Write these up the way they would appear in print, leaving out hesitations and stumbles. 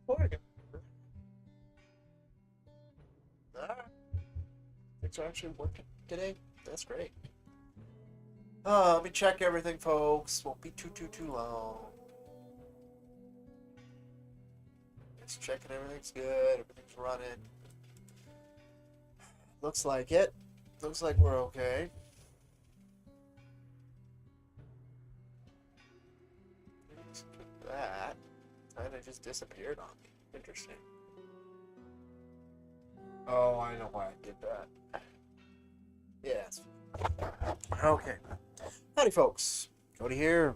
Oregon. Alright. Things are actually working today. That's great. Let me check everything, folks. Won't be too long. Just checking everything's good. Everything's running. Looks like it. Looks like we're okay. That kind of just disappeared on me. Interesting. Oh, I know why I did that. Yes. Okay. Howdy, folks. Cody here.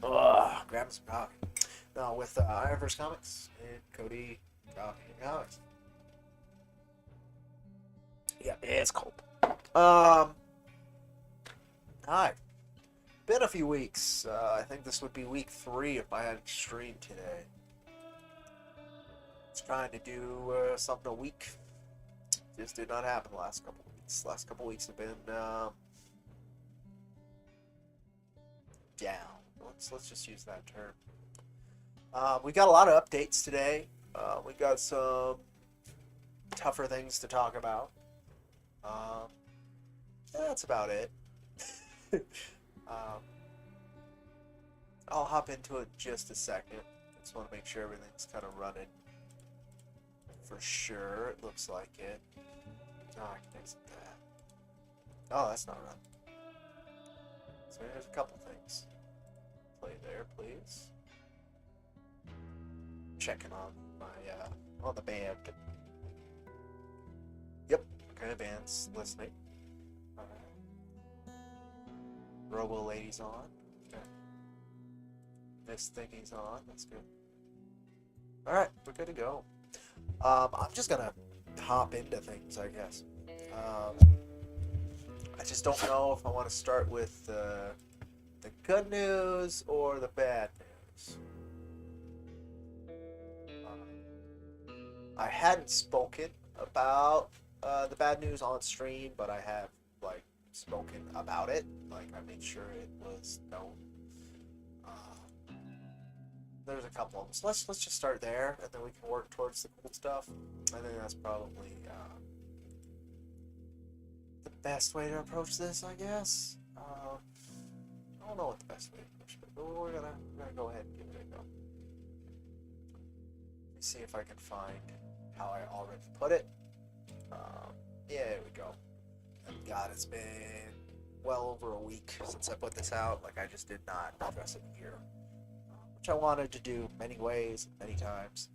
Grabbing some coffee. Now with IronVerse Comics and Cody Coffee and Comics. Yeah, it's cold. Hi. Been a few weeks. I think this would be week 3 if I hadn't streamed today. Was trying to do something a week. Just did not happen the last couple weeks. Last couple weeks have been down. Let's just use that term. We got a lot of updates today. We got some tougher things to talk about. That's about it. I'll hop into it in just a second. Just want to make sure everything's kind of running. For sure, it looks like it. Oh, I can exit that. Oh, that's not running. So there's a couple things. Play there, please. Checking on my on the band. Yep, okay, band's listening. Alright. Robo Lady's on. Okay. This thingy's on. That's good. Alright, we're good to go. I'm just gonna hop into things, I guess. I just don't know if I want to start with the good news or the bad news. I hadn't spoken about the bad news on stream, but I have like spoken about it. Like I made sure it was known. There's a couple of them. So let's just start there, and then we can work towards the cool stuff. I think that's probably the best way to approach this, I guess. I don't know what the best way to approach it, but we're gonna go ahead and give it a go. Let me see if I can find how I already put it. Yeah, there we go. And God, it's been well over a week since I put this out. Like I just did not address it here. Which I wanted to do many ways, many times,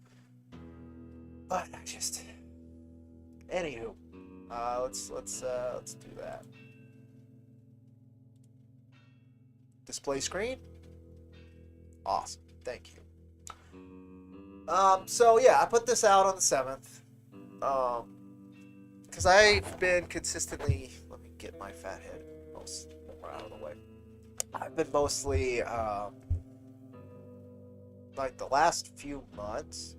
but I just. Anywho, let's do that. Display screen. Awesome, thank you. So yeah, I put this out on the 7th. Because I've been consistently. Let me get my fat head most more out of the way. I've been mostly. Like the last few months,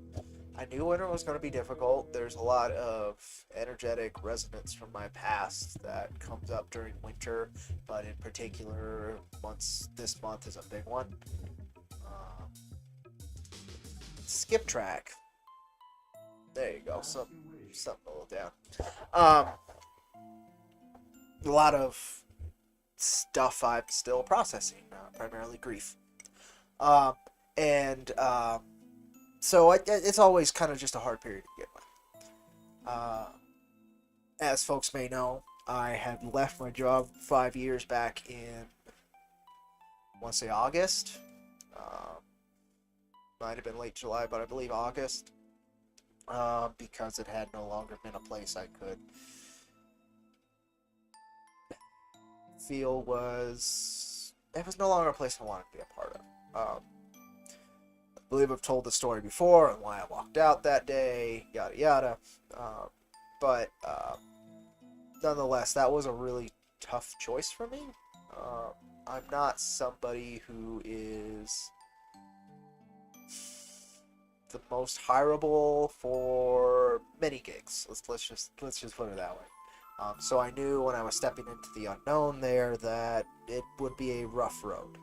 I knew winter was going to be difficult. There's a lot of energetic resonance from my past that comes up during winter, but in particular, this month is a big one. Skip track. There you go. Something a little down. A lot of stuff I'm still processing, primarily grief. So it's always kind of just a hard period to get with. As folks may know, I had left my job 5 years back in, I want to say August. Might have been late July, but I believe August. Because it had no longer been a place I could feel was... It was no longer a place I wanted to be a part of. I believe I've told the story before and why I walked out that day, yada yada. But nonetheless, that was a really tough choice for me. I'm not somebody who is the most hireable for many gigs. Let's just put it that way. So I knew when I was stepping into the unknown there that it would be a rough road,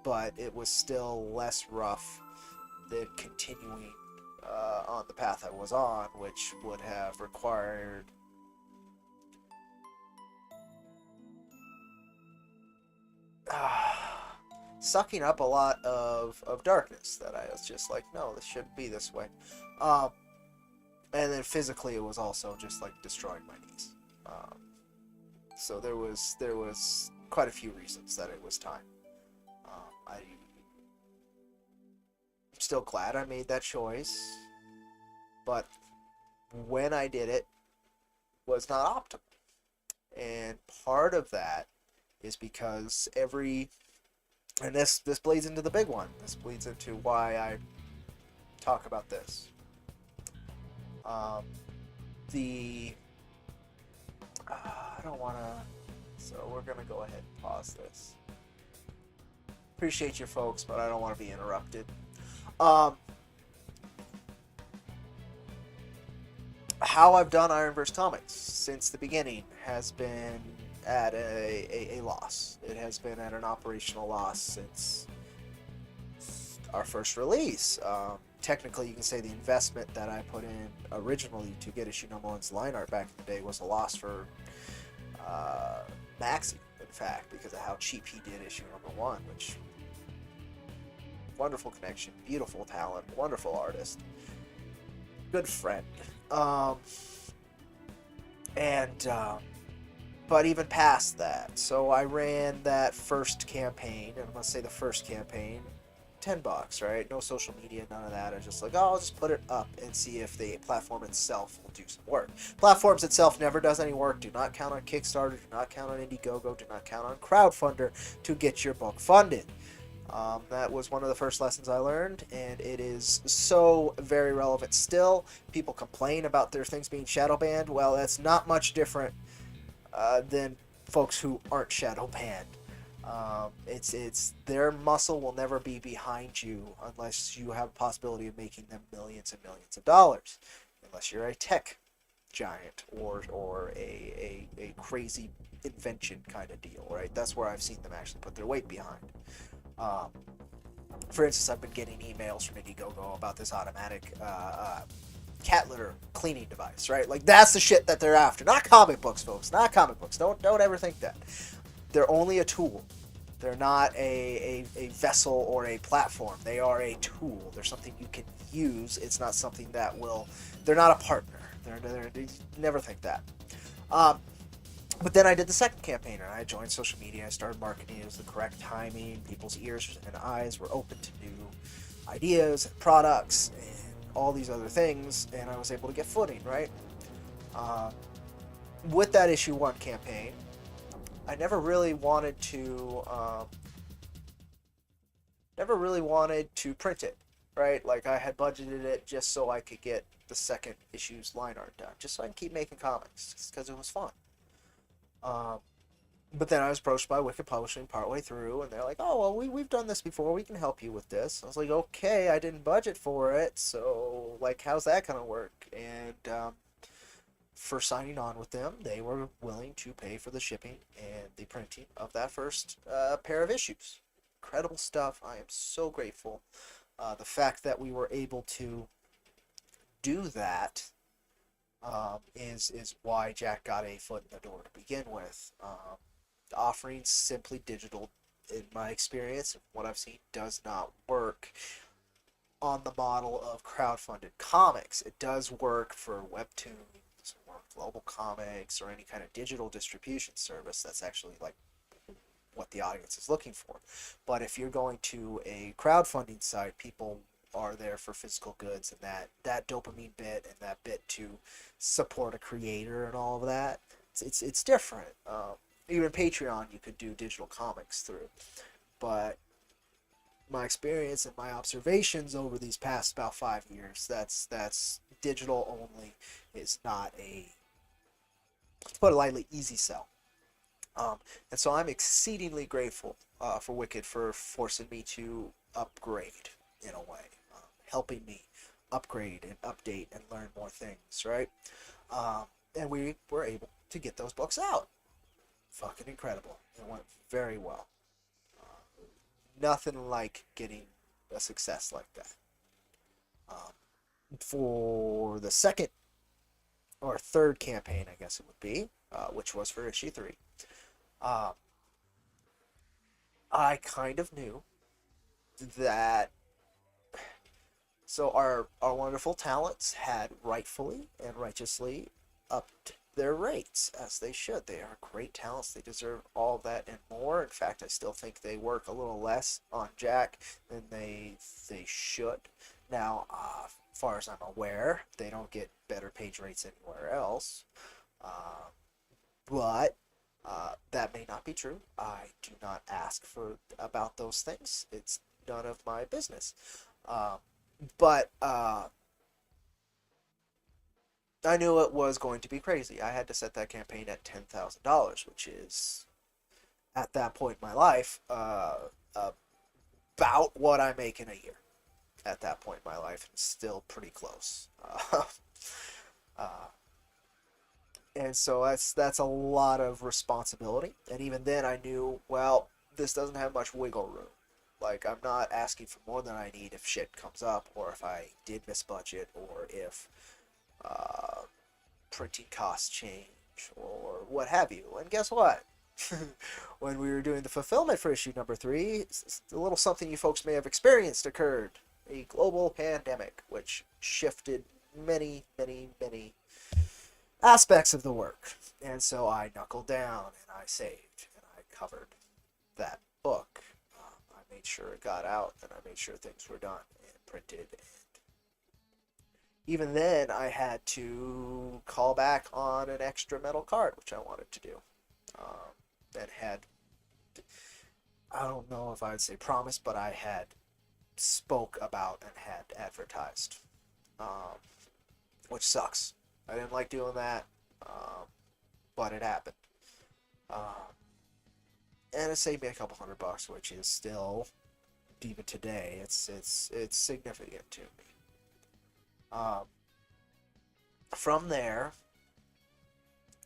but it was still less rough than continuing on the path I was on, which would have required sucking up a lot of darkness that I was just like, no, this shouldn't be this way. And then physically, it was also just like destroying my knees. So there was quite a few reasons that it was time. I'm still glad I made that choice, but when I did it was not optimal. And part of that is because and this bleeds into the big one. This bleeds into why I talk about this. I don't want to, so we're going to go ahead and pause this. Appreciate you folks, but I don't want to be interrupted. How I've done IronVerse Comics since the beginning has been at a loss. It has been at an operational loss since our first release. Technically, you can say the investment that I put in originally to get issue number 1's line art back in the day was a loss for Maxie, in fact, because of how cheap he did issue number 1, which wonderful connection, beautiful talent, wonderful artist, good friend. But even past that, so I ran that first campaign, and I'm gonna say the first campaign, $10, right? No social media, none of that. I was just like, oh, I'll just put it up and see if the platform itself will do some work. Platforms itself never does any work. Do not count on Kickstarter. Do not count on Indiegogo. Do not count on Crowdfunder to get your book funded. That was one of the first lessons I learned, and it is so very relevant still. People complain about their things being shadow banned. Well, that's not much different than folks who aren't shadow banned. It's their muscle will never be behind you unless you have a possibility of making them millions and millions of dollars, unless you're a tech giant or a crazy invention kind of deal, right? That's where I've seen them actually put their weight behind. For instance, I've been getting emails from Indiegogo about this automatic cat litter cleaning device, right? Like, that's the shit that they're after. Not comic books, folks. Not comic books. Don't ever think that. They're only a tool. They're not a vessel or a platform. They are a tool. They're something you can use. It's not something that will... They're not a partner. They never think that. But then I did the second campaign, and I joined social media. I started marketing. It was the correct timing. People's ears and eyes were open to new ideas and products and all these other things, and I was able to get footing, right? With that issue 1 campaign, I never really wanted to print it, right? Like, I had budgeted it just so I could get the second issue's line art done, just so I can keep making comics, just because it was fun. But then I was approached by Wicked Publishing partway through, and they're like, oh, well, we've done this before. We can help you with this. I was like, okay, I didn't budget for it, so, like, how's that going to work? And for signing on with them, they were willing to pay for the shipping and the printing of that first pair of issues. Incredible stuff. I am so grateful. The fact that we were able to do that is why Jack got a foot in the door to begin with. Offering simply digital, in my experience, what I've seen, does not work on the model of crowdfunded comics. It does work for webtoons or global comics or any kind of digital distribution service that's actually like what the audience is looking for. But if you're going to a crowdfunding site, people are there for physical goods, and that dopamine bit and that bit to support a creator and all of that, it's different. Even Patreon you could do digital comics through, but my experience and my observations over these past about 5 years, that's digital only is not a, to put it lightly, easy sell. And so I'm exceedingly grateful for Wicked for forcing me to upgrade in a way, helping me upgrade and update and learn more things, right? And we were able to get those books out. Fucking incredible. It went very well. Nothing like getting a success like that. for the second or third campaign, I guess it would be, which was for issue 3, uh, I kind of knew that. So our wonderful talents had rightfully and righteously upped their rates, as they should. They are great talents. They deserve all that and more. In fact, I still think they work a little less on Jack than they should. Now, as far as I'm aware, they don't get better page rates anywhere else. But that may not be true. I do not ask for about those things. It's none of my business. But I knew it was going to be crazy. I had to set that campaign at $10,000, which is, at that point in my life, about what I make in a year. At that point in my life, it's still pretty close. And so that's a lot of responsibility. And even then, I knew, well, this doesn't have much wiggle room. Like, I'm not asking for more than I need if shit comes up, or if I did miss budget, or if printing costs change, or what have you. And guess what? When we were doing the fulfillment for issue number 3, a little something you folks may have experienced occurred. A global pandemic, which shifted many, many, many aspects of the work. And so I knuckled down, and I saved, and I covered that book. I made sure it got out, and I made sure things were done and printed. And even then, I had to call back on an extra metal card, which I wanted to do. That had, I don't know if I'd say promised, but I had spoke about and had advertised, which sucks. I didn't like doing that, but it happened. And it saved me a couple $100, which is still, even today, it's significant to me. From there,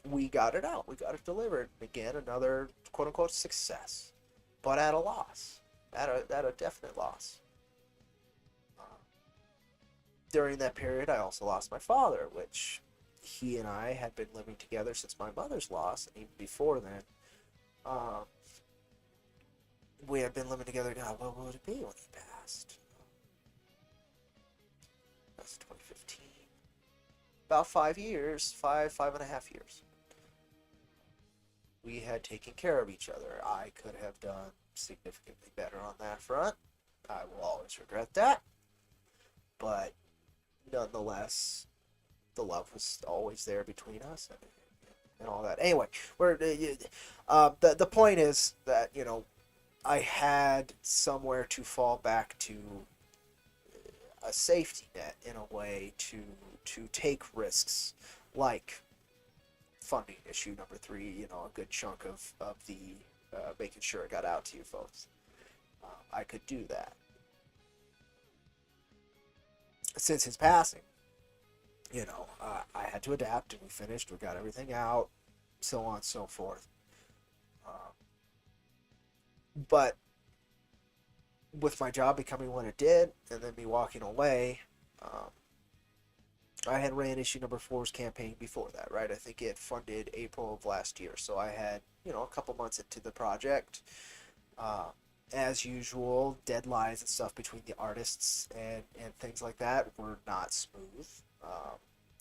we got it out. We got it delivered. Again, another quote-unquote success, but at a loss. At a definite loss. During that period, I also lost my father, which he and I had been living together since my mother's loss, and even before then. We had been living together. God, what would it be when he passed? That's 2015. About 5 years, five and a half years. We had taken care of each other. I could have done significantly better on that front. I will always regret that. But nonetheless, the love was always there between us and all that. Anyway, the point is that, you know, I had somewhere to fall back to, a safety net in a way to take risks, like funding issue number 3, you know, a good chunk of the making sure it got out to you folks. I could do that. Since his passing, you know, I had to adapt, and we finished, we got everything out, so on and so forth. But with my job becoming what it did, and then me walking away, I had ran issue number 4's campaign before that, right? I think it funded April of last year, so I had, you know, a couple months into the project. As usual, deadlines and stuff between the artists and things like that were not smooth.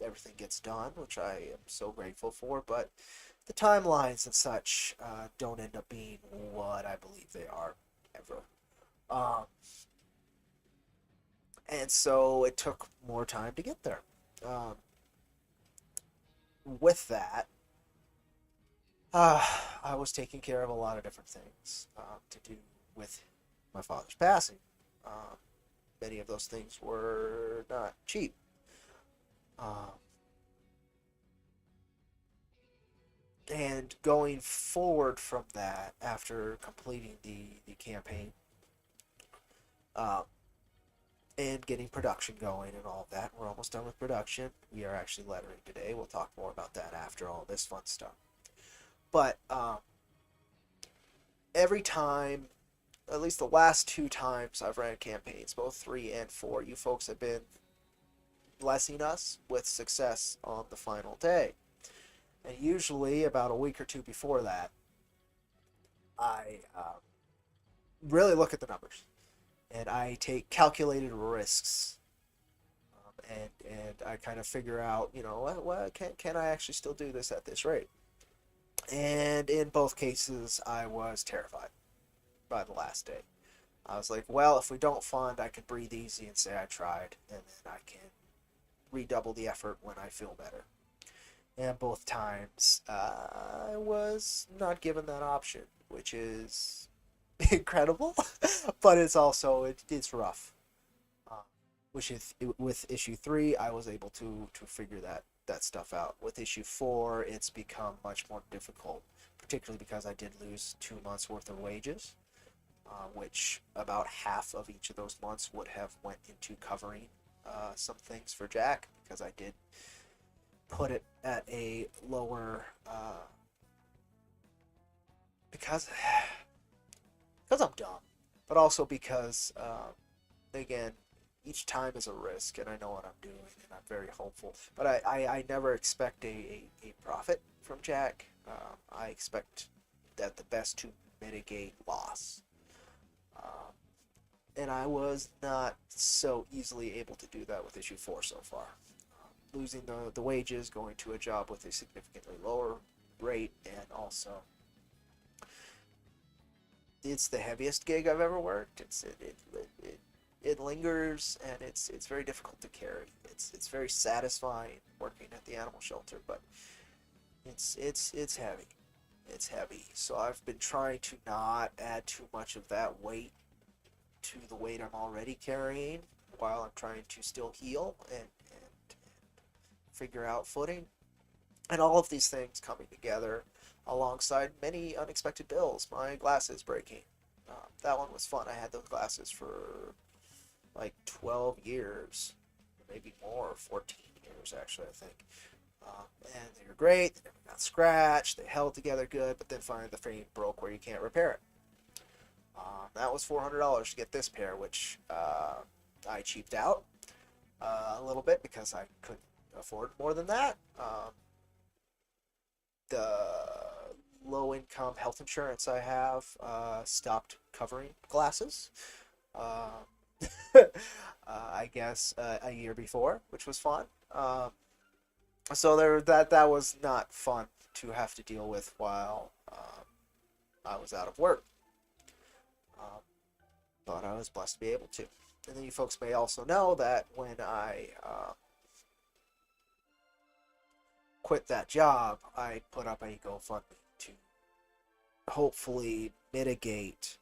Everything gets done, which I am so grateful for, but the timelines and such don't end up being what I believe they are, ever. And so it took more time to get there. With that, I was taking care of a lot of different things to do with my father's passing. Many of those things were not cheap. And going forward from that, after completing the campaign, and getting production going and all of that, we're almost done with production. We are actually lettering today. We'll talk more about that after all this fun stuff. But every time, at least the last 2 times I've ran campaigns, both 3 and 4, you folks have been blessing us with success on the final day. And usually, about a week or two before that, I really look at the numbers and I take calculated risks. And I kind of figure out, what can I actually still do this at this rate? And in both cases, I was terrified by the last day. I was like, well, if we don't fund, I can breathe easy and say I tried, and then I can redouble the effort when I feel better. And both times, I was not given that option, which is incredible, but it's rough. Uh, which is with issue 3, I was able to figure that stuff out. With issue 4, it's become much more difficult, particularly because I did lose 2 months worth of wages, which about half of each of those months would have went into covering some things for Jack, because I did put it at a lower because I'm dumb, but also because again, each time is a risk, and I know what I'm doing, and I'm very hopeful. But I never expect a profit from Jack. I expect that the best to mitigate loss. And I was not so easily able to do that with issue 4 so far. Losing the wages, going to a job with a significantly lower rate, and also it's the heaviest gig I've ever worked. It lingers, and it's very difficult to carry. It's very satisfying working at the animal shelter, but it's heavy. It's heavy. So I've been trying to not add too much of that weight to the weight I'm already carrying, while I'm trying to still heal and figure out footing. And all of these things coming together alongside many unexpected bills. My glasses breaking. That one was fun. I had those glasses for like 12 years, maybe more, 14 years actually, I think. And they were great. They never got scratched. They held together good, but then finally the frame broke where you can't repair it. That was $400 to get this pair, which I cheaped out a little bit because I couldn't afford more than that. The low-income health insurance I have stopped covering glasses. I guess a year before, which was fun. So that was not fun to have to deal with while I was out of work. But I was blessed to be able to. And then you folks may also know that when I quit that job, I put up a GoFundMe to hopefully mitigate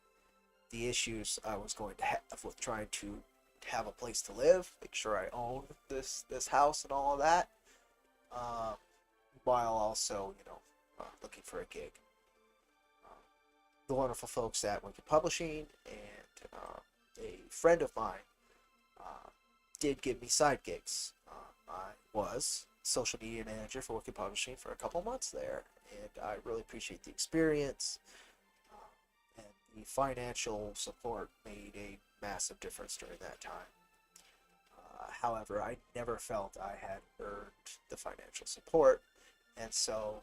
the issues I was going to have with trying to have a place to live, make sure I own this house and all of that, while also, looking for a gig. The wonderful folks at Wicked Publishing and a friend of mine did give me side gigs. I was social media manager for Wicked Publishing for a couple months there, and I really appreciate the experience. And the financial support made a massive difference during that time. However, I never felt I had earned the financial support, and so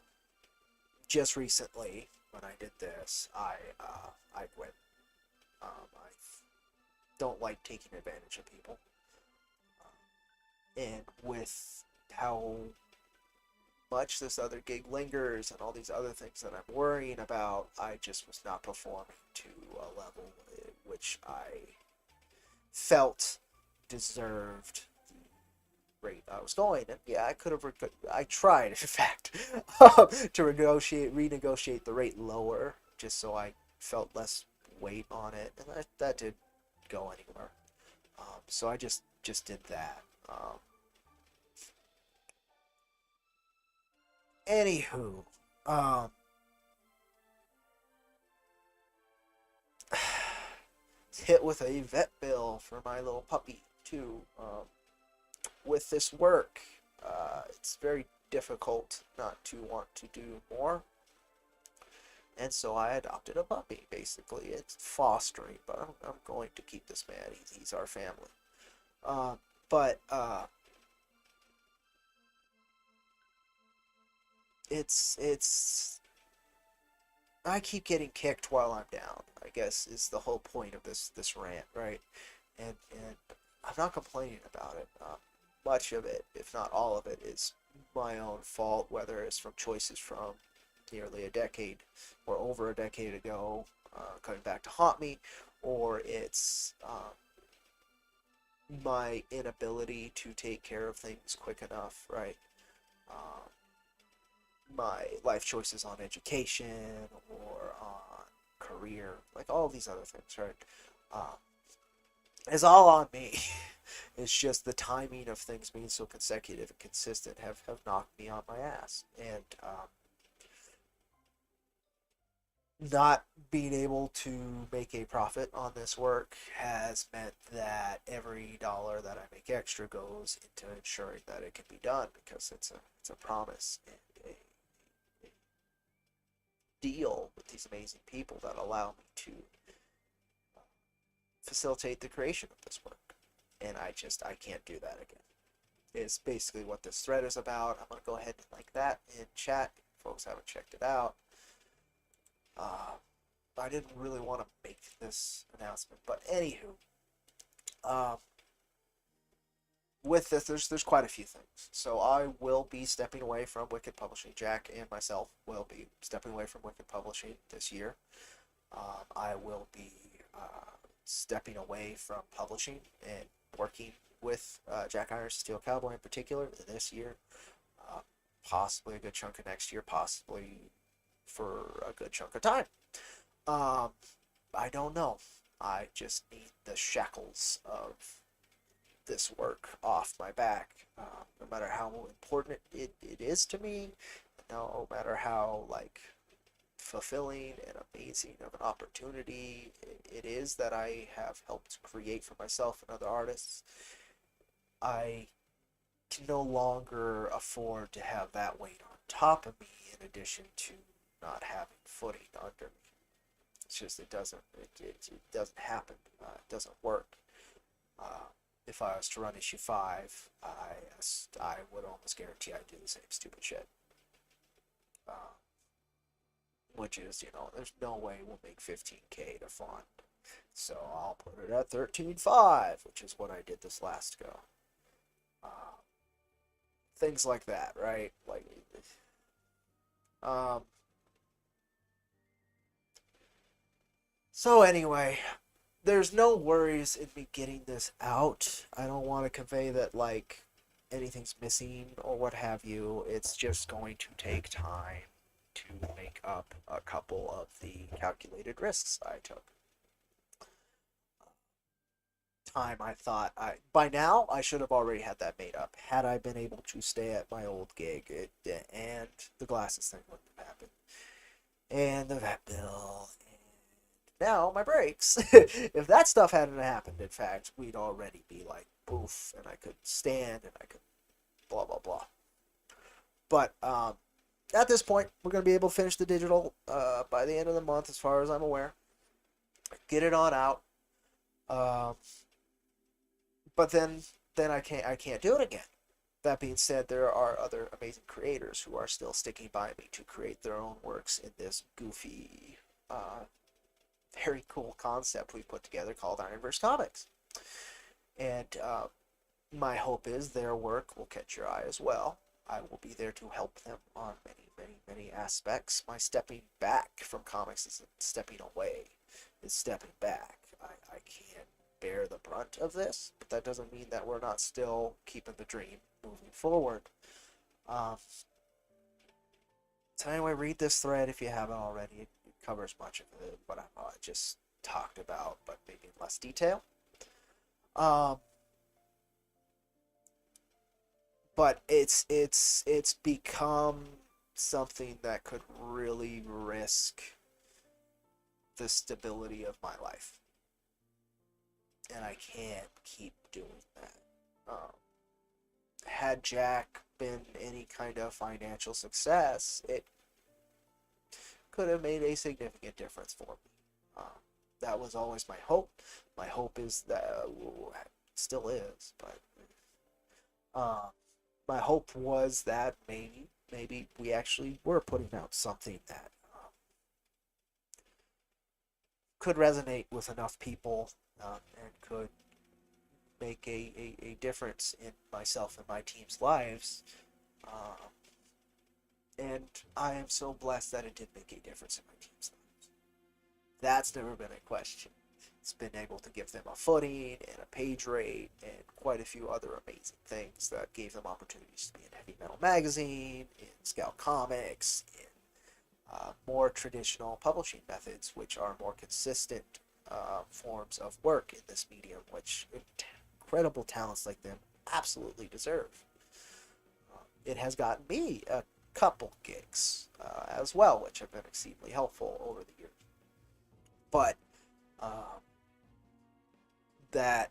just recently, when I did this, I quit. I don't like taking advantage of people, and with how much this other gig lingers and all these other things that I'm worrying about, I just was not performing to a level at which I felt deserved the rate I was going. And yeah, I could have, I tried, in fact, to renegotiate the rate lower, just so I felt less weight on it, and that didn't go anywhere. So I just did that. Anywho, hit with a vet bill for my little puppy too. With this work, it's very difficult not to want to do more, and so I adopted a puppy. Basically, it's fostering, but I'm going to keep this man. He's our family. But it's I keep getting kicked while I'm down, I guess is the whole point of this rant, right? And I'm not complaining about it. Much of it, if not all of it, is my own fault, whether it's from choices from nearly a decade or over a decade ago coming back to haunt me, or it's my inability to take care of things quick enough, right? Um, my life choices on education or on career, like all these other things, right? Uh, is all on me. It's just the timing of things being so consecutive and consistent have knocked me on my ass. And not being able to make a profit on this work has meant that every dollar that I make extra goes into ensuring that it can be done because it's a promise and a deal with these amazing people that allow me to facilitate the creation of this work. And I can't do that again. Is basically what this thread is about. I'm gonna go ahead and link that in chat if folks haven't checked it out. I didn't really want to make this announcement, but anywho, with this, there's quite a few things. So I will be stepping away from Wicked Publishing. Jack and myself will be stepping away from Wicked Publishing this year. I will be stepping away from publishing and working with Jack Irons Steel Cowboy in particular this year. Possibly a good chunk of next year, possibly for a good chunk of time. I don't know. I just need the shackles of this work off my back. No matter how important it is to me, no matter how like fulfilling and amazing of an opportunity it is that I have helped create for myself and other artists, I can no longer afford to have that weight on top of me in addition to not having footing under me. It's just it doesn't happen. It doesn't work. If I was to run issue 5, I would almost guarantee I'd do the same stupid shit. Which is, there's no way we'll make 15K to fund. So I'll put it at 13.5, which is what I did this last go. Things like that, right? Like, so anyway, there's no worries in me getting this out. I don't want to convey that, like, anything's missing or what have you. It's just going to take time to make up a couple of the calculated risks I took. Time I thought by now I should have already had that made up had I been able to stay at my old gig, and the glasses thing wouldn't have happened, and the vet bill, and now my breaks. If that stuff hadn't happened, in fact, we'd already be like poof, and I could stand and I could blah blah blah. But at this point, we're going to be able to finish the digital by the end of the month, as far as I'm aware. Get it on out. But then I can't do it again. That being said, there are other amazing creators who are still sticking by me to create their own works in this goofy, very cool concept we put together called IronVerse Comics. And my hope is their work will catch your eye as well. I will be there to help them on many, many, many aspects. My stepping back from comics isn't stepping away, it's stepping back. I can't bear the brunt of this, but that doesn't mean that we're not still keeping the dream moving forward. So anyway, read this thread if you haven't already. It covers much of what I just talked about, but maybe in less detail. But it's become something that could really risk the stability of my life. And I can't keep doing that. Had Jack been any kind of financial success, it could have made a significant difference for me. That was always my hope. My hope is that, still is, but my hope was that maybe maybe we actually were putting out something that could resonate with enough people and could make a difference in myself and my team's lives. Um, and I am so blessed that it did make a difference in my team's lives. That's never been a question. It's been able to give them a footing and a page rate and quite a few other amazing things that gave them opportunities to be in Heavy Metal Magazine, in Scout Comics, in more traditional publishing methods, which are more consistent forms of work in this medium, which incredible talents like them absolutely deserve. It has gotten me a couple gigs as well, which have been exceedingly helpful over the years. But that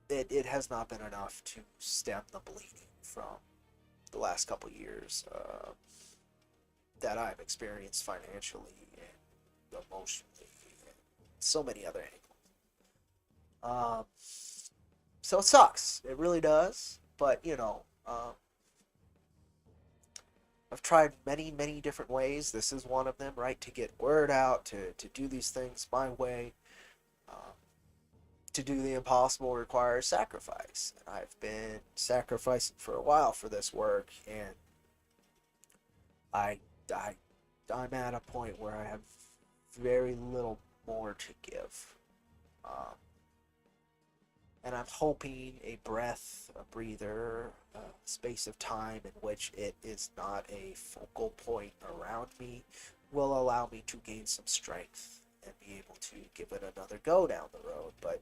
it has not been enough to stem the bleeding from the last couple years that I've experienced financially and emotionally and so many other angles. So it sucks. It really does. But, I've tried many different ways. This is one of them, right? To get word out, to do these things my way. To do the impossible requires sacrifice. And I've been sacrificing for a while for this work, and I'm at a point where I have very little more to give. And I'm hoping a breath, a breather, a space of time in which it is not a focal point around me will allow me to gain some strength and be able to give it another go down the road. But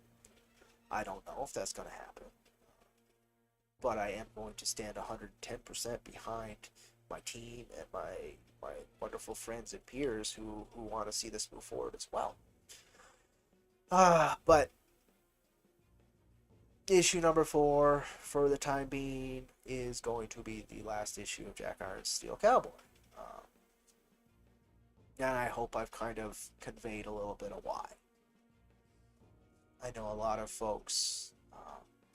I don't know if that's going to happen. But I am going to stand 110% behind my team and my wonderful friends and peers who want to see this move forward as well. But issue number 4, for the time being, is going to be the last issue of Jack Iron's Steel Cowboy. And I hope I've kind of conveyed a little bit of why. I know a lot of folks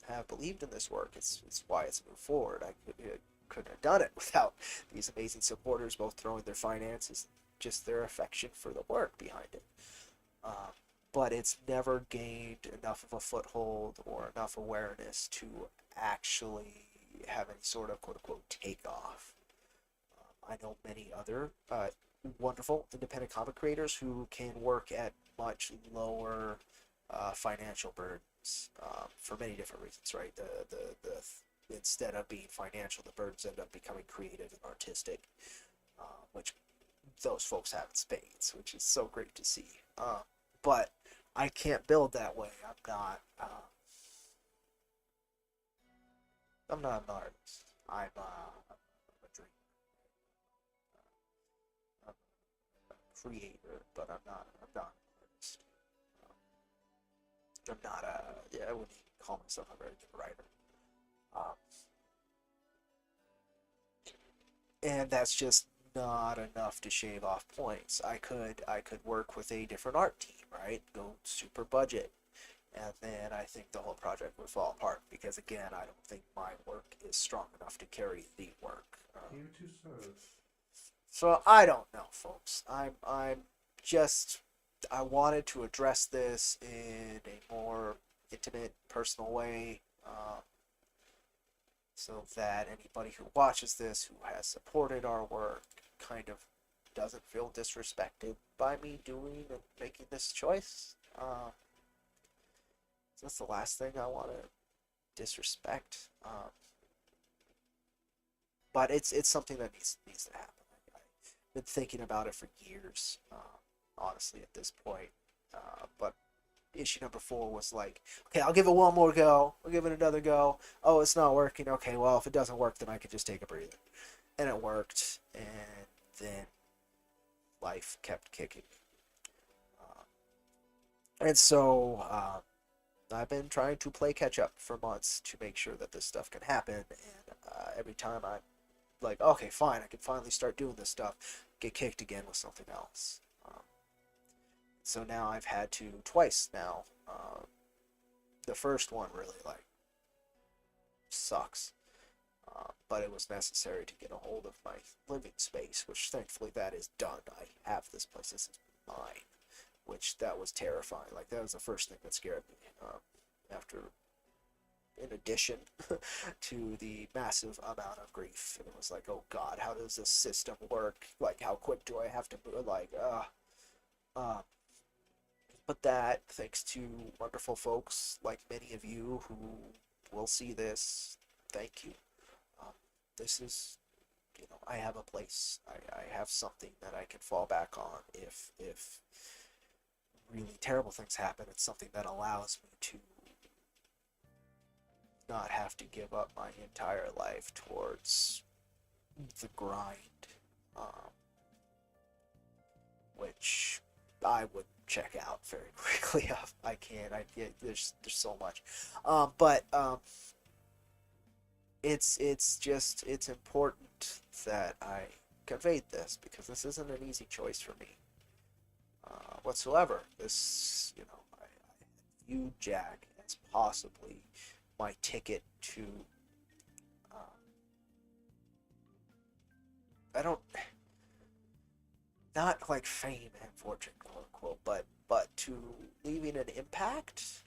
have believed in this work. It's why it's moved forward. I couldn't have done it without these amazing supporters, both throwing their finances, just their affection for the work behind it. But it's never gained enough of a foothold or enough awareness to actually have any sort of quote-unquote takeoff. I know many other wonderful independent comic creators who can work at much lower financial burdens for many different reasons, right? The instead of being financial, the burdens end up becoming creative and artistic, which those folks have in spades, which is so great to see. But I can't build that way. I'm not an artist. I'm a dreamer. I'm a creator, but I'm not an artist. I'm not I wouldn't even call myself a very good writer. And that's just not enough to shave off points. I could work with a different art team, right? Go super budget, and then I think the whole project would fall apart because again, I don't think my work is strong enough to carry the work. Here to serve. So I don't know, folks. I'm just I wanted to address this in a more intimate, personal way. So that anybody who watches this, who has supported our work, kind of doesn't feel disrespected by me doing and making this choice. So that's the last thing I want to disrespect. But it's something that needs to happen. I've been thinking about it for years, honestly, at this point. But issue number 4 was like, okay, I'll give it one more go. I'll give it another go. Oh, it's not working. Okay, well, if it doesn't work, then I could just take a breather. And it worked, and then life kept kicking. And so I've been trying to play catch up for months to make sure that this stuff can happen. And every time I'm like, okay, fine, I can finally start doing this stuff, get kicked again with something else. So now I've had to twice now. The first one really sucks. but it was necessary to get a hold of my living space, which thankfully that is done. I have this place. This is mine, which that was terrifying. Like, that was the first thing that scared me. After, in addition to the massive amount of grief, and it was like, oh God, how does this system work? Like, how quick do I have to move? Like, but that, thanks to wonderful folks like many of you who will see this, thank you. This is, I have a place. I have something that I can fall back on if really terrible things happen. It's something that allows me to not have to give up my entire life towards the grind, which I would check out very quickly. I can't. There's so much, but it's important that I conveyed this, because this isn't an easy choice for me whatsoever. This, I viewed Jack as possibly my ticket to I don't, not like fame and fortune, quote unquote, but to leaving an impact,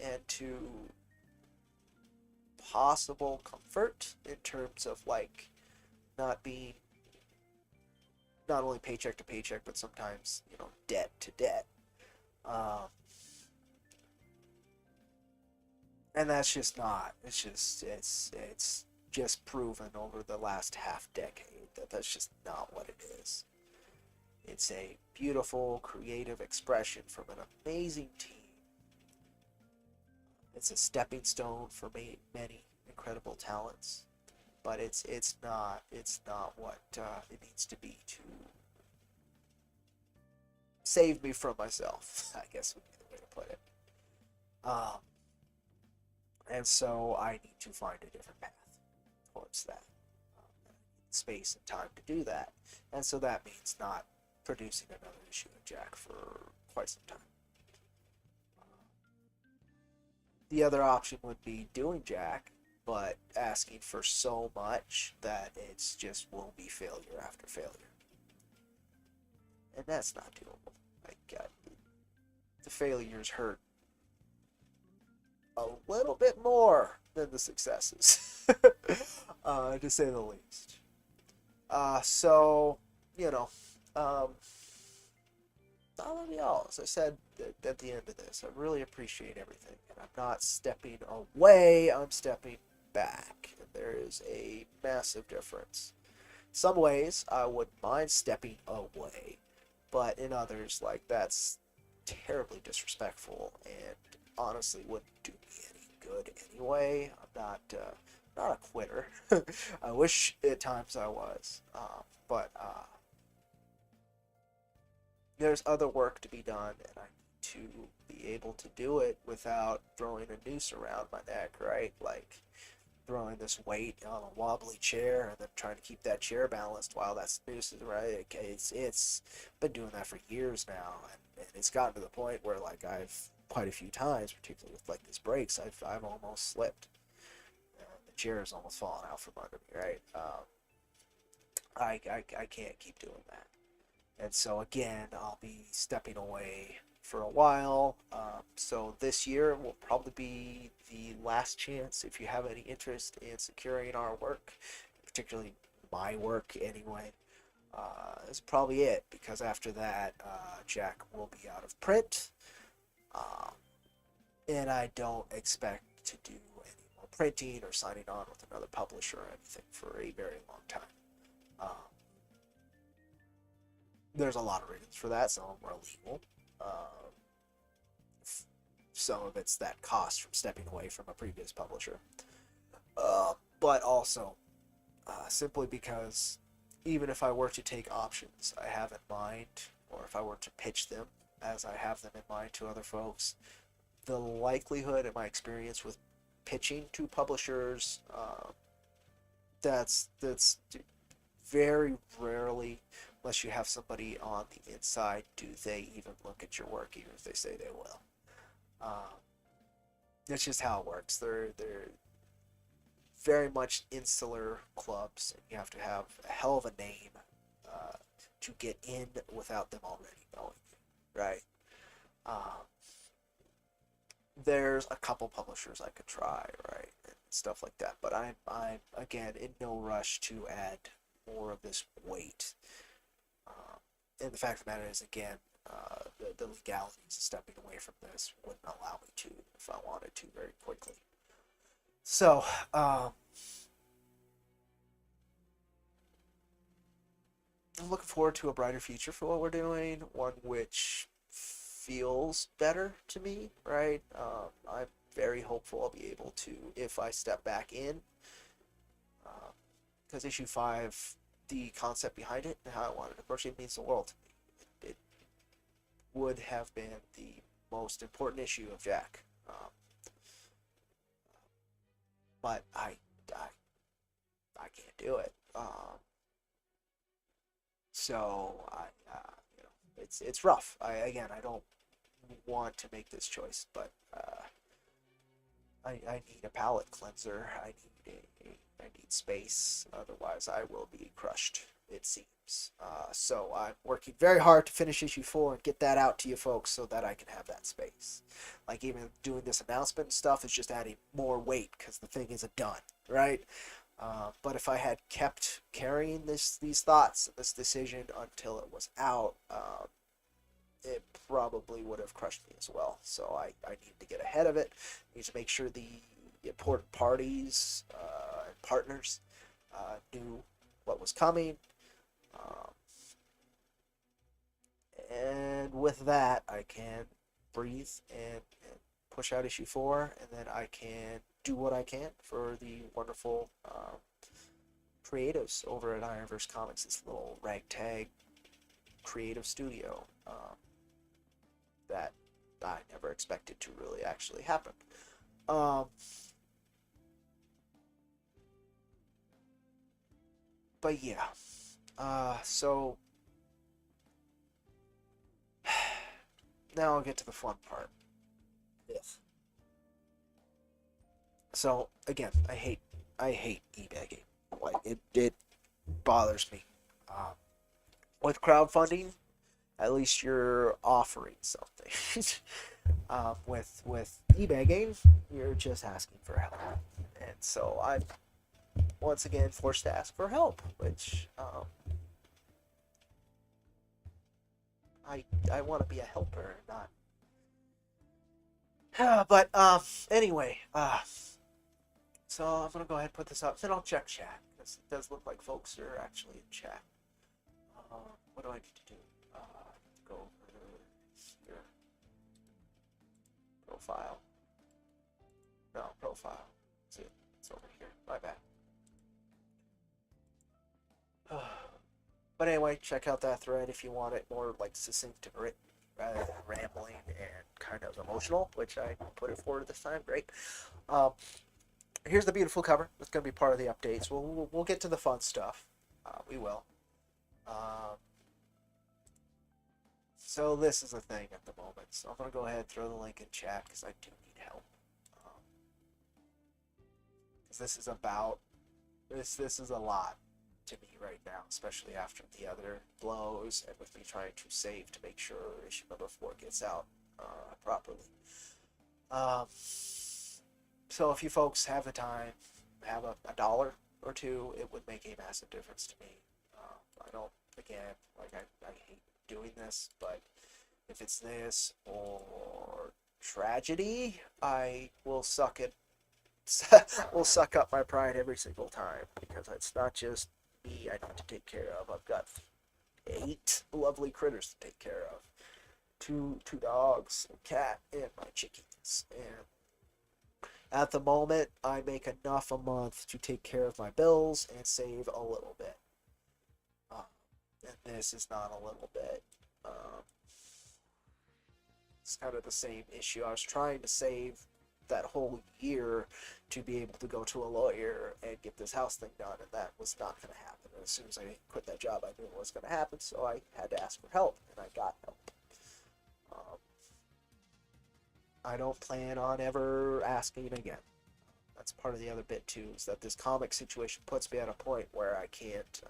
and to possible comfort in terms of, like, not being not only paycheck to paycheck, but sometimes, debt to debt. And that's just not, it's just proven over the last half decade that that's just not what it is. It's a beautiful, creative expression from an amazing team. It's a stepping stone for many incredible talents, but it's not what it needs to be to save me from myself, I guess would be the way to put it. And so I need to find a different path towards that. Space and time to do that. And so that means not producing another issue of Jack for quite some time. The other option would be doing Jack, but asking for so much that it's just will be failure after failure. And that's not doable. The failures hurt a little bit more than the successes, to say the least. So, I love y'all. As I said at the end of this, I really appreciate everything. And I'm not stepping away, I'm stepping back. And there is a massive difference. Some ways, I wouldn't mind stepping away. But in others, like, that's terribly disrespectful and honestly wouldn't do me any good anyway. I'm not a quitter. I wish at times I was. But there's other work to be done, and I need to be able to do it without throwing a noose around my neck, right? Like, throwing this weight on a wobbly chair and then trying to keep that chair balanced while that noose is right. It's been doing that for years now, and it's gotten to the point where, like, I've quite a few times, particularly with, like, these breaks, I've almost slipped. The chair has almost fallen out from under me, right? I can't keep doing that. And so, again, I'll be stepping away for a while. So this year will probably be the last chance if you have any interest in securing our work, particularly my work anyway. That's probably it, because after that, Jack will be out of print. And I don't expect to do any more printing or signing on with another publisher or anything for a very long time. There's a lot of reasons for that. Some of them are legal. Some of it's that cost from stepping away from a previous publisher. But also, simply because even if I were to take options I have in mind, or if I were to pitch them as I have them in mind to other folks, the likelihood in my experience with pitching to publishers, that's very rarely, unless you have somebody on the inside, do they even look at your work, even if they say they will. That's just how it works. They're very much insular clubs, and you have to have a hell of a name to get in without them already knowing you, right? Um, there's a couple publishers I could try, right, and stuff like that. But I'm again in no rush to add more of this weight. And the fact of the matter is, again, the legalities of stepping away from this wouldn't allow me to if I wanted to very quickly. So, I'm looking forward to a brighter future for what we're doing, one which feels better to me, right? I'm very hopeful I'll be able to, if I step back in, because issue 5, the concept behind it and how I wanted to approach it means the world to me. It would have been the most important issue of Jack. But I can't do it. So you know, it's rough. I don't want to make this choice, but I need a palate cleanser. I need space. Otherwise, I will be crushed. It seems. So I'm working very hard to finish issue 4 and get that out to you folks so that I can have that space. Like even doing this announcement and stuff is just adding more weight because the thing isn't done, right? But if I had kept carrying these thoughts, this decision until it was out, it probably would have crushed me as well. So I need to get ahead of it. I need to make sure the important parties and partners knew what was coming. And with that, I can breathe and push out issue 4, and then I can do what I can for the wonderful creatives over at IronVerse Comics, this little ragtag creative studio that I never expected to really actually happen. But yeah, so now I'll get to the fun part. Yes. So again, I hate e-bagging. Like it bothers me. With crowdfunding, at least you're offering something. With e-bagging, you're just asking for help, and so I'm once again forced to ask for help, which I want to be a helper, not. But anyway, so I'm gonna go ahead and put this up. Then I'll check chat because it does look like folks are actually in chat. What do I need to do? Go over here. Profile. No, profile. See it. It's over here. My bad. But anyway, check out that thread if you want it more like succinct and written rather than rambling and kind of emotional, which I put it forward this time. Great. Here's the beautiful cover. It's going to be part of the updates. We'll get to the fun stuff. We will. So this is the thing at the moment. So I'm going to go ahead and throw the link in chat because I do need help. Because this is about... This is a lot to me right now, especially after the other blows and with me trying to save to make sure issue number 4 gets out properly. So if you folks have the time, have a $1 or $2, it would make a massive difference to me. I don't, again, like I hate doing this, but if it's this or tragedy, I will suck it. Will suck up my pride every single time because it's not just me I need to take care of. I've got 8 lovely critters to take care of. Two dogs, a cat, and my chickens. And at the moment, I make enough a month to take care of my bills and save a little bit. And this is not a little bit. It's kind of the same issue. I was trying to save that whole year to be able to go to a lawyer and get this house thing done, and that was not going to happen. And as soon as I quit that job, I knew it was going to happen, so I had to ask for help, and I got help. I don't plan on ever asking again. that's part of the other bit too, is that this comic situation puts me at a point where I can't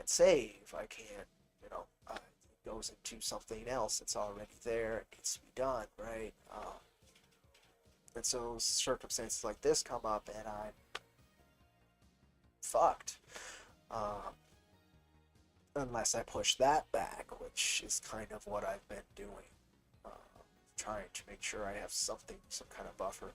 save. I can't, it goes into something else that's already there. It needs to be done, right? And so circumstances like this come up, and I'm fucked. Um, unless I push that back, which is kind of what I've been doing. Uh, trying to make sure I have something, some kind of buffer.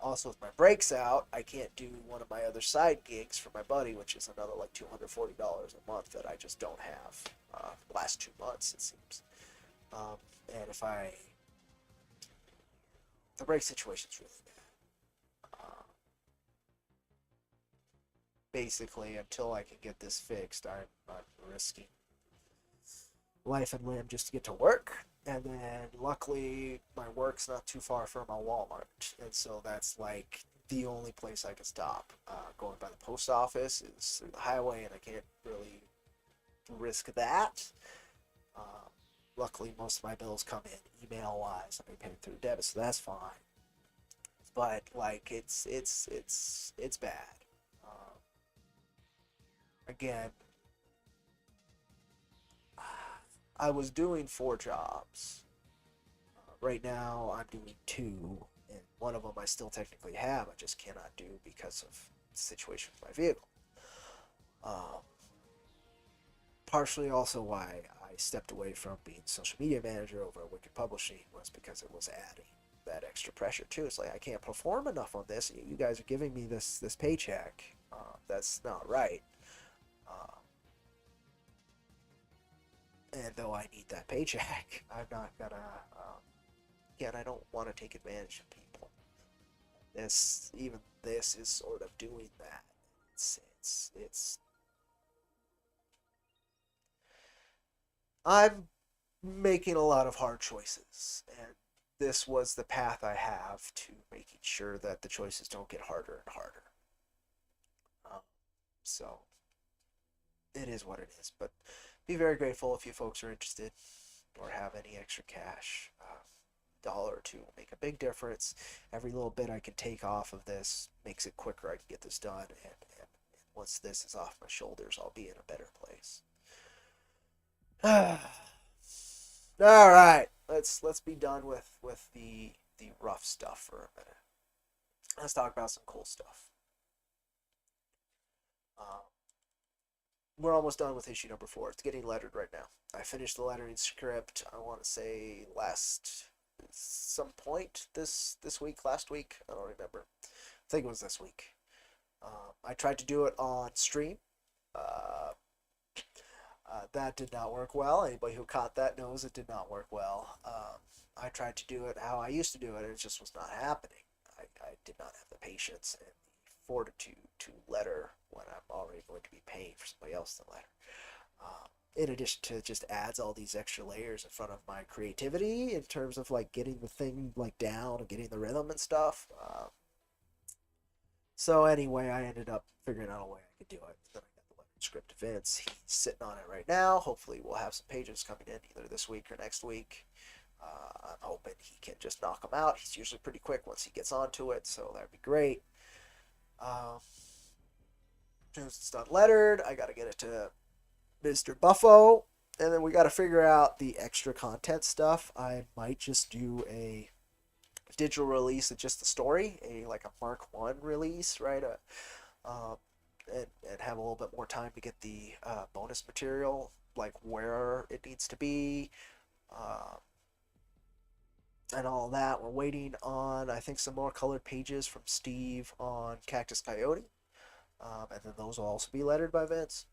Also, with my breaks out, I can't do one of my other side gigs for my buddy, which is another like $240 a month that I just don't have. Last 2 months, it seems. And if the break situation's really bad. Basically, until I can get this fixed, I'm risking life and limb just to get to work. And then luckily my work's not too far from a Walmart, and so that's like the only place I can stop. Going by the post office is through the highway, and I can't really risk that. Luckily most of my bills come in email wise. I'm paying through debit, so that's fine. But like it's bad. Again, I was doing 4 jobs. Right now, I'm doing 2, and one of them I still technically have. I just cannot do because of the situation with my vehicle. Partially also why I stepped away from being social media manager over at Wicked Publishing was because it was adding that extra pressure too. It's like I can't perform enough on this. You guys are giving me this paycheck. That's not right. Uh, and though I need that paycheck, I'm not gonna. Again, I don't want to take advantage of people. This is sort of doing that. It's. I'm making a lot of hard choices, and this was the path I have to making sure that the choices don't get harder and harder. Um, so it is what it is. But be very grateful if you folks are interested or have any extra cash. Dollar or two will make a big difference. Every little bit I can take off of this makes it quicker. I can get this done, and once this is off my shoulders, I'll be in a better place. All right, let's be done with the rough stuff for a minute. Let's talk about some cool stuff. Um, we're almost done with issue number 4. It's getting lettered right now. I finished the lettering script. I want to say some point this week, last week. I don't remember. I think it was this week. I tried to do it on stream. That did not work well. Anybody who caught that knows it did not work well. I tried to do it how I used to do it, and it just was not happening. I did not have the patience and the fortitude to letter when I'm already going to be paying for somebody else to letter. In addition to just adds all these extra layers in front of my creativity in terms of like getting the thing like down and getting the rhythm and stuff. So anyway, I ended up figuring out a way I could do it. Then I got the lettering script to Vince. He's sitting on it right now. Hopefully we'll have some pages coming in either this week or next week. I'm hoping he can just knock them out. He's usually pretty quick once he gets onto it, so that'd be great. As soon as it's done lettered, I gotta get it to Mr. Buffo, and then we gotta figure out the extra content stuff. I might just do a digital release of just the story, like a Mark 1 release, right? And have a little bit more time to get the bonus material, like where it needs to be. And all that. We're waiting on, I think, some more colored pages from Steve on Cactus Coyote. And then those will also be lettered by Vince.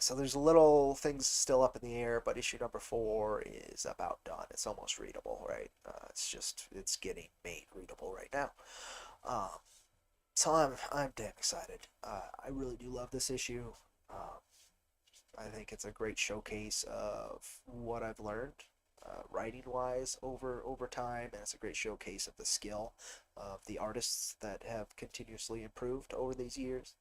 So there's little things still up in the air, but issue number 4 is about done. It's almost readable, right? It's getting made readable right now. So I'm damn excited. I really do love this issue. I think it's a great showcase of what I've learned. Writing wise over time, and it's a great showcase of the skill of the artists that have continuously improved over these years.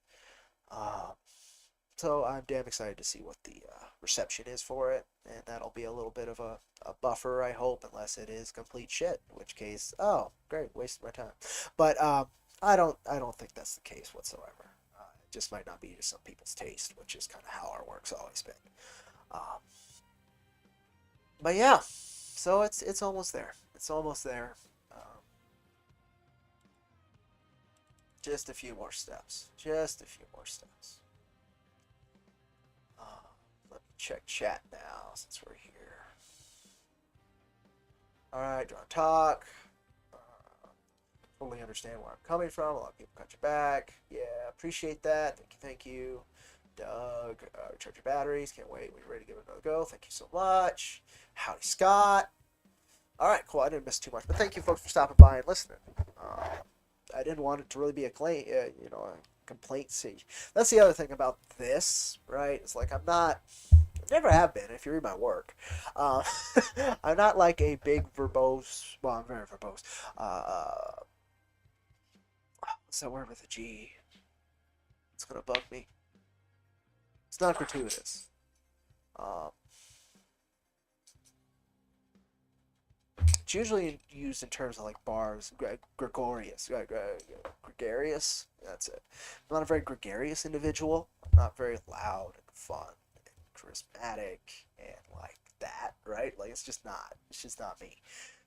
So I'm damn excited to see what the reception is for it, and that'll be a little bit of a buffer, I hope, unless it is complete shit. In which case, oh, great, wasted my time. But I don't think that's the case whatsoever. It just might not be to some people's taste, which is kind of how our work's always been. Um, but yeah, so it's almost there. It's almost there. Just a few more steps. Just a few more steps. Uh, Let me check chat now since we're here. Alright, do you want to talk? Totally understand where I'm coming from. A lot of people cut your back. Yeah, appreciate that. Thank you, thank you. Doug, recharge your batteries. Can't wait. We're ready to give it another go. Thank you so much. Howdy, Scott. Alright, cool. I didn't miss too much. But thank you, folks, for stopping by and listening. I didn't want it to really be a complaint. See, that's the other thing about this, right? It's like I never have been. If you read my work, uh, I'm not like a big verbose. Well, I'm very verbose. What's that word with a G? It's gonna bug me. It's not gratuitous. Um, it's usually used in terms of like bars. Gregarious. Gregarious. That's it. I'm not a very gregarious individual. I'm not very loud and fun and charismatic and like that, right? Like it's just not. It's just not me.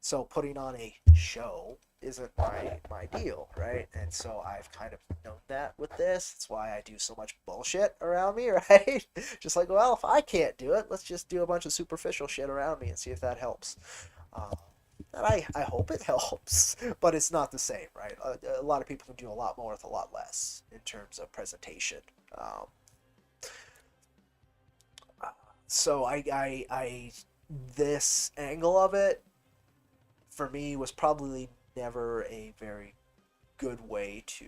So putting on a show isn't my deal, right? And so I've kind of known that with this. That's why I do so much bullshit around me, right? Just like, well, if I can't do it, let's just do a bunch of superficial shit around me and see if that helps. Um, and I hope it helps, but it's not the same, right? A lot of people can do a lot more with a lot less in terms of presentation. Um, so this angle of it for me was probably never a very good way to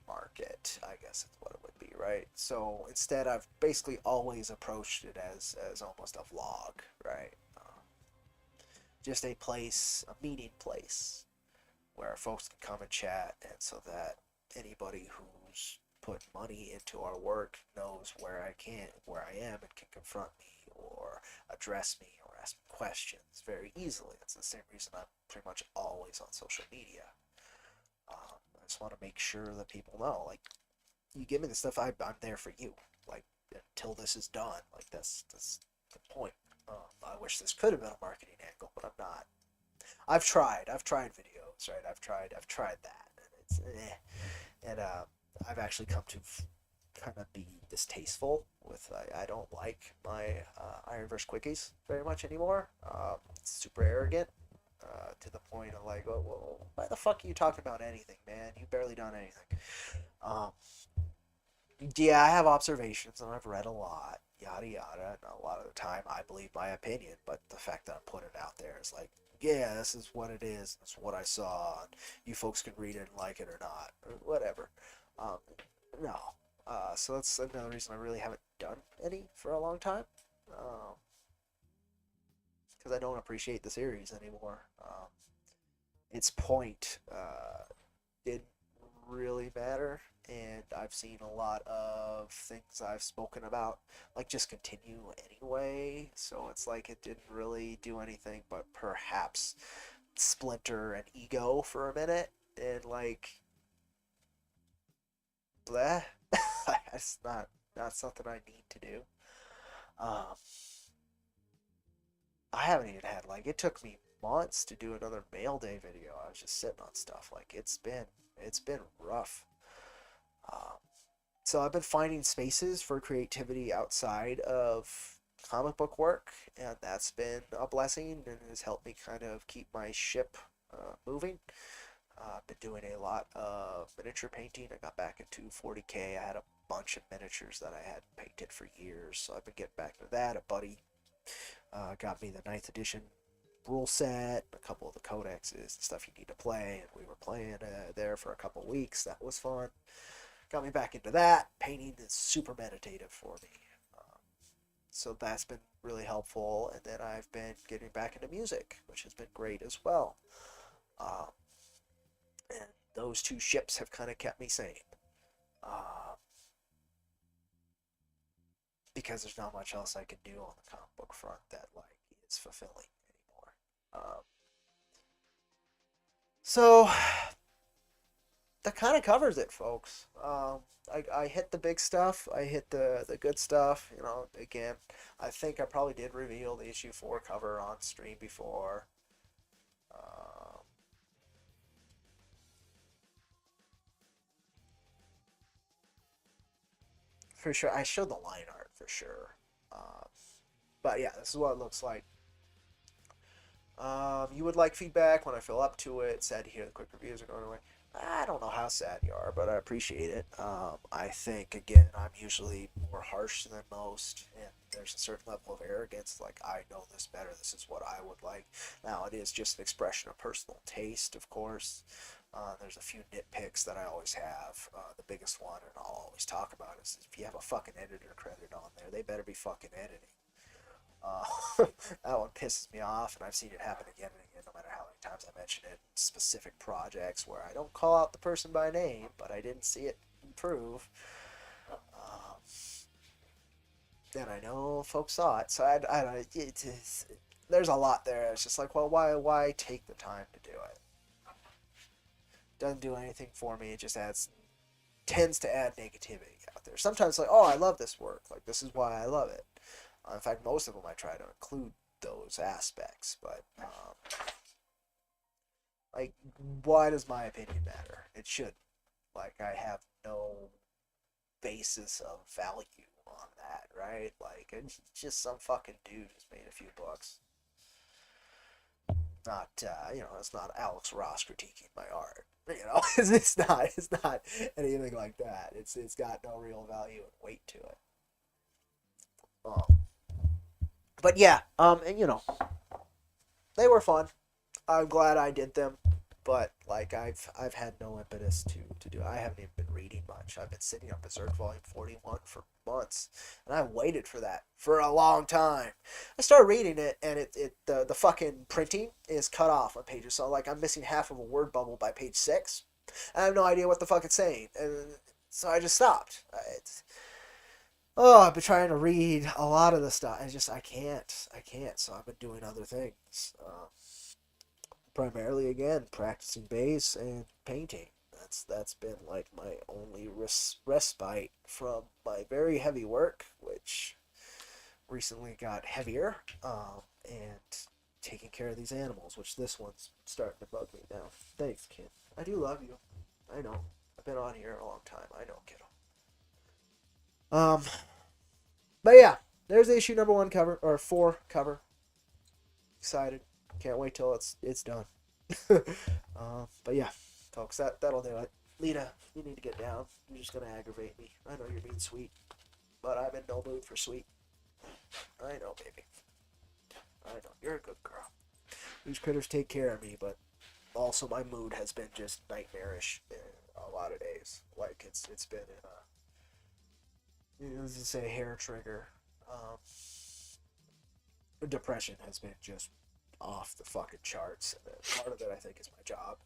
market, I guess is what it would be, right? So instead, I've basically always approached it as almost a vlog, right? Just a place, a meeting place where folks can come and chat, and so that anybody who's put money into our work knows where I am, and can confront me or address me or ask me questions very easily. That's the same reason I'm pretty much always on social media. I just want to make sure that people know, like, you give me the stuff, I'm there for you. Like, until this is done. Like, that's the point. I wish this could have been a marketing angle, but I'm not. I've tried videos, right? I've tried that, and it's and I've actually come to kind of be distasteful with. I don't like my IronVerse quickies very much anymore. It's super arrogant. To the point of like, oh, well, why the fuck are you talking about anything, man? You barely done anything. Um, yeah, I have observations and I've read a lot, yada yada. And a lot of the time, I believe my opinion, but the fact that I'm putting it out there is like, yeah, this is what it is. This is what I saw. And you folks can read it and like it or not, or whatever. Um, no. So that's another reason I really haven't done any for a long time. Because I don't appreciate the series anymore. Its point didn't really matter, and I've seen a lot of things I've spoken about like just continue anyway. So it's like it didn't really do anything but perhaps splinter an ego for a minute, and like, bleh. That's not something I need to do. Um, I haven't even had like it took me months to do another mail day video. I was just sitting on stuff. Like it's been rough. Um, so I've been finding spaces for creativity outside of comic book work, and that's been a blessing and has helped me kind of keep my ship moving. I've been doing a lot of miniature painting. I got back into 40K. I had a bunch of miniatures that I had painted for years, so I've been getting back to that. A buddy got me the ninth edition rule set, a couple of the codexes, and stuff you need to play, and we were playing there for a couple of weeks. That was fun. Got me back into that. Painting is super meditative for me. So that's been really helpful. And then I've been getting back into music, which has been great as well. Um, and those two ships have kind of kept me sane. Uh, because there's not much else I can do on the comic book front that like is fulfilling anymore. So that kind of covers it, folks. I hit the big stuff. I hit the good stuff. You know, again, I think I probably did reveal the issue 4 cover on stream before. For sure, I showed the line art for sure. Uh, but yeah, this is what it looks like. You would like feedback when I feel up to it. Sad to hear the quick reviews are going away. I don't know how sad you are, but I appreciate it. I think, again, I'm usually more harsh than most, and there's a certain level of arrogance, like, I know this better, this is what I would like. Now, it is just an expression of personal taste, of course. There's a few nitpicks that I always have. The biggest one, and I'll always talk about, is if you have a fucking editor credit on there, they better be fucking editing. Uh, that one pisses me off, and I've seen it happen again and again, no matter how many times I mention it in specific projects where I don't call out the person by name, but I didn't see it improve. Um, and I know folks saw it, so I don't. There's a lot there. It's just like, well, why take the time to do it? Doesn't do anything for me. It just tends to add negativity out there. Sometimes like, oh, I love this work. Like, this is why I love it. In fact, most of them I try to include those aspects, but like, why does my opinion matter? It should. Like, I have no basis of value on that, right? Like, it's just some fucking dude who's made a few bucks. Not, it's not Alex Ross critiquing my art. It's not anything like that. It's got no real value and weight to it. But yeah, and they were fun. I'm glad I did them, but like I've had no impetus to do. I haven't even been reading much. I've been sitting on Berserk Volume 41 for months, and I waited for that for a long time. I started reading it, and the fucking printing is cut off on pages. So like I'm missing half of a word bubble by page 6. I have no idea what the fuck it's saying, and so I just stopped. I've been trying to read a lot of the stuff. I can't. So I've been doing other things. Primarily, again, practicing bass and painting. That's been like my only respite from my very heavy work, which recently got heavier. And taking care of these animals, which this one's starting to bug me now. Thanks, kid. I do love you. I know. I've been on here a long time. I know, kiddo. But yeah, there's the issue number 1 cover, or 4 cover. Excited. Can't wait till it's done. But yeah, folks, that'll do it. Lita, you need to get down. You're just gonna aggravate me. I know you're being sweet, but I'm in no mood for sweet. I know, baby. I know. You're a good girl. These critters take care of me, but also my mood has been just nightmarish a lot of days. Like it's been let's just say hair trigger. Depression has been just off the fucking charts. Part of it, I think, is my job,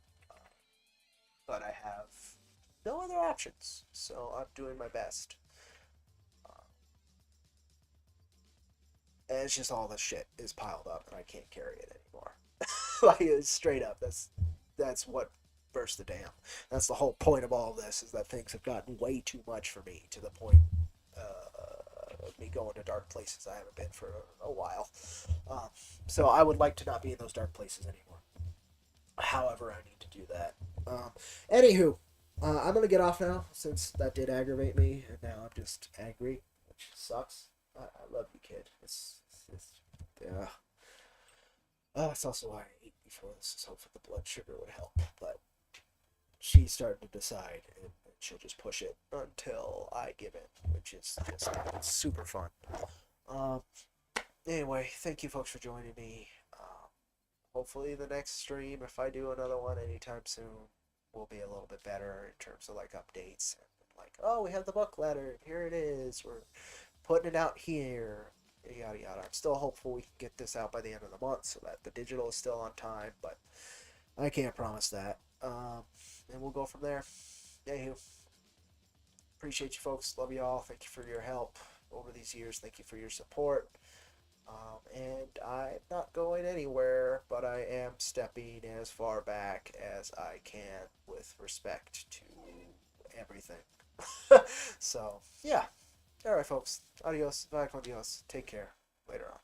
but I have no other options, so I'm doing my best. And it's just all this shit is piled up, and I can't carry it anymore. Like, straight up, that's what burst the dam. That's the whole point of all of this, is that things have gotten way too much for me, to the point of me going to dark places I haven't been for a while. So I would like to not be in those dark places anymore. However, I need to do that. Anywho, I'm gonna get off now, since that did aggravate me, and now I'm just angry, which sucks. I love you, kid. Yeah. That's also why I ate before this, is hopefully the blood sugar would help. But she's starting to decide, and she'll just push it until I give in, which is just super fun. Anyway, thank you folks for joining me. Hopefully the next stream, if I do another one anytime soon, will be a little bit better in terms of like updates and like, oh, we have the book letter, here it is, we're putting it out here, yada yada. I'm still hopeful we can get this out by the end of the month so that the digital is still on time, but I can't promise that. And we'll go from there. Anywho, appreciate you folks, love you all, thank you for your help. over these years. Thank you for your support. And I'm not going anywhere, but I am stepping as far back as I can with respect to everything. So, yeah. Alright, folks. Adios. Bye con Dios. Take care. Later on.